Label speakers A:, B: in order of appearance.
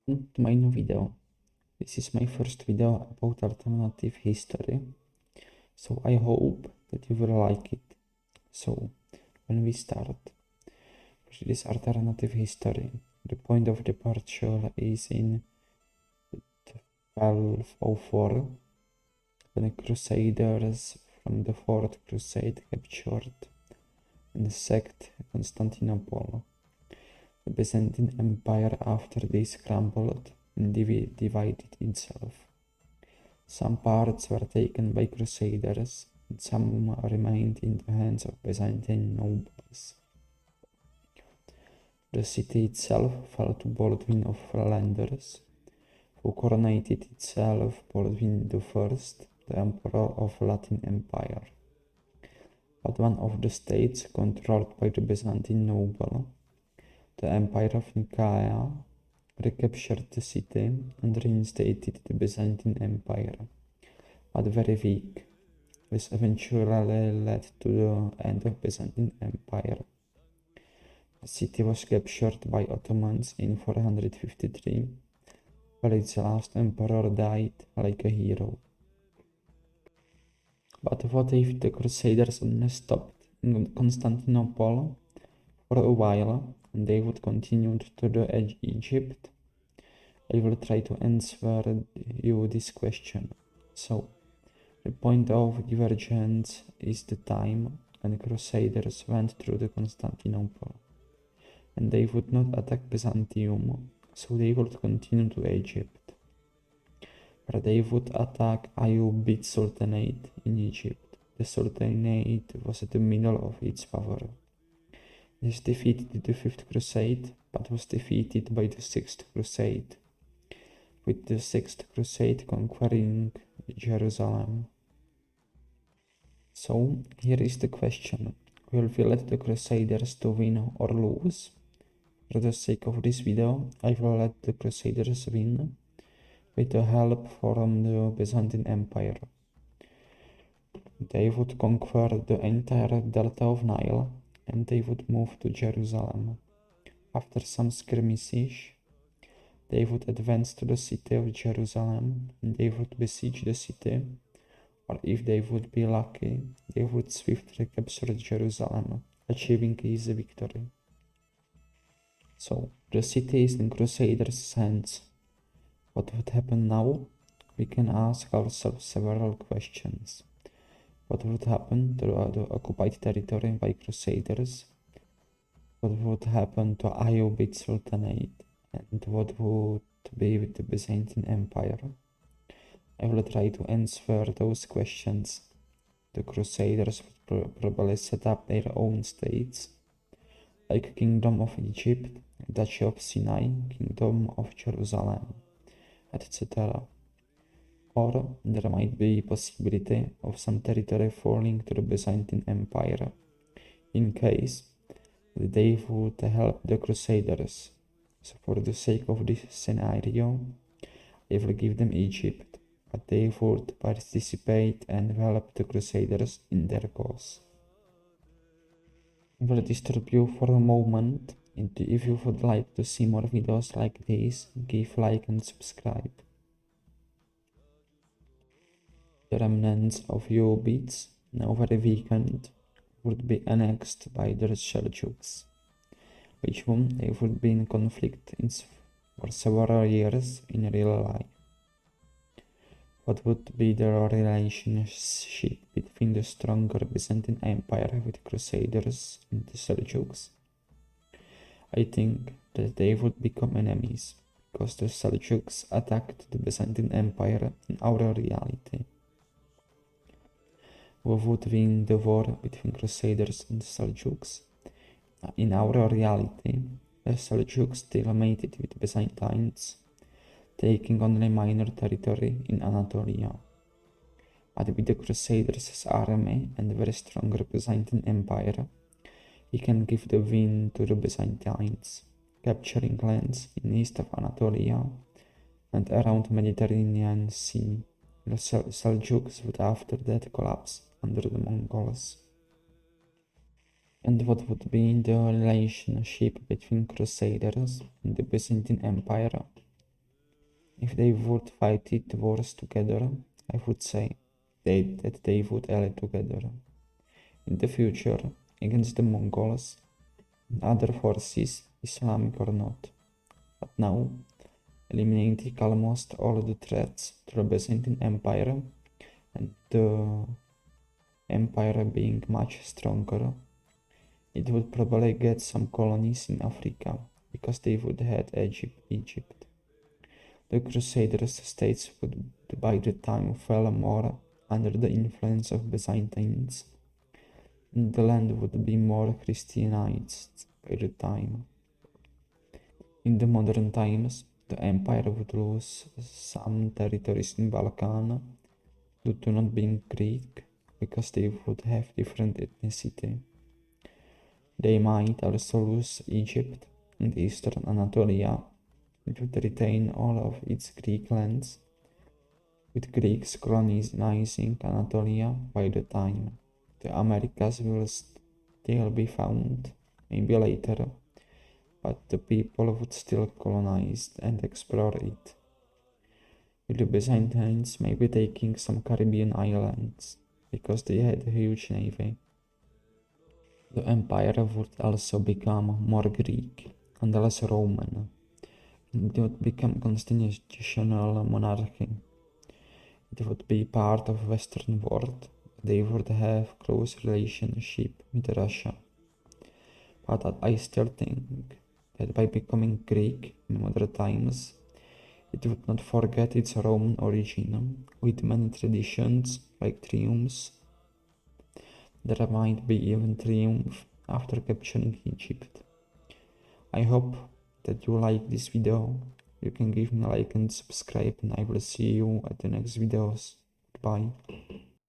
A: To my new video. This is my first video about alternative history, so I hope that you will like it. So, when we start with this alternative history, the point of departure is in 1204, when the Crusaders from the Fourth Crusade captured and sacked Constantinople. The Byzantine Empire after this crumbled and divided itself. Some parts were taken by Crusaders, and some remained in the hands of Byzantine nobles. The city itself fell to Baldwin of Flanders, who coronated itself Baldwin I, the Emperor of Latin Empire. But one of the states controlled by the Byzantine noble, the Empire of Nicaea, recaptured the city and reinstated the Byzantine Empire, but very weak. This eventually led to the end of Byzantine Empire. The city was captured by Ottomans in 453, while its last emperor died like a hero. But what if the Crusaders only stopped in Constantinople for a while and they would continue to Egypt? I will try to answer you this question. So, the point of divergence is the time when Crusaders went through the Constantinople, and they would not attack Byzantium, so they would continue to Egypt, where they would attack Ayyubid Sultanate in Egypt. The Sultanate was at the middle of its power. This defeated the Fifth Crusade, but was defeated by the Sixth Crusade, with the Sixth Crusade conquering Jerusalem. So, here is the question. Will we let the Crusaders to win or lose? For the sake of this video, I will let the Crusaders win with the help from the Byzantine Empire. They would conquer the entire delta of Nile and they would move to Jerusalem. After some skirmishes, they would advance to the city of Jerusalem and they would besiege the city, or if they would be lucky, they would swiftly capture Jerusalem, achieving easy victory. So, the city is in Crusaders' hands. What would happen now? We can ask ourselves several questions. What would happen to the occupied territory by Crusaders? What would happen to Ayyubid Sultanate? And what would be with the Byzantine Empire? I will try to answer those questions. The Crusaders would probably set up their own states, like Kingdom of Egypt, Duchy of Sinai, Kingdom of Jerusalem, etc. Or there might be possibility of some territory falling to the Byzantine Empire, in case they would help the Crusaders. So for the sake of this scenario, I will give them Egypt, but they would participate and help the Crusaders in their cause. I will disturb you for a moment, and if you would like to see more videos like this, give like and subscribe. The remnants of Ayyubids, now very weakened, would be annexed by the Seljuks, with whom they would be in conflict for several years in real life. What would be the relationship between the stronger Byzantine Empire with Crusaders and the Seljuks? I think that they would become enemies, because the Seljuks attacked the Byzantine Empire in our reality. Who would win the war between Crusaders and Seljuks? In our reality, the Seljuks still mated with Byzantines, taking only minor territory in Anatolia. But with the Crusaders' army and very stronger Byzantine Empire, he can give the win to the Byzantines, capturing lands in east of Anatolia and around Mediterranean Sea. The Seljuks would after that collapse under the Mongols. And what would be the relationship between Crusaders and the Byzantine Empire? if they would fight it wars together, I would say that they would ally together. In the future, against the Mongols and other forces, Islamic or not. But now, eliminating almost all the threats to the Byzantine Empire and the empire being much stronger, it would probably get some colonies in Africa, because they would have Egypt. The Crusader states would by the time fell more under the influence of Byzantines, and the land would be more Christianized by the time. In the modern times, the empire would lose some territories in Balkan due to not being Greek, because they would have different ethnicity. They might also lose Egypt and eastern Anatolia, which would retain all of its Greek lands, with Greeks colonizing Anatolia by the time. The Americas will still be found, maybe later, but the people would still colonize and explore it, with the Byzantines maybe taking some Caribbean islands, because they had a huge navy. The empire would also become more Greek and less Roman. It would become constitutional monarchy. It would be part of Western world. They would have close relationship with Russia. But I still think that by becoming Greek in modern times, it would not forget its Roman origin, with many traditions like triumphs. There might be even triumph after capturing Egypt. I hope that you like this video. You can give me a like and subscribe, and I will see you at the next videos. Bye.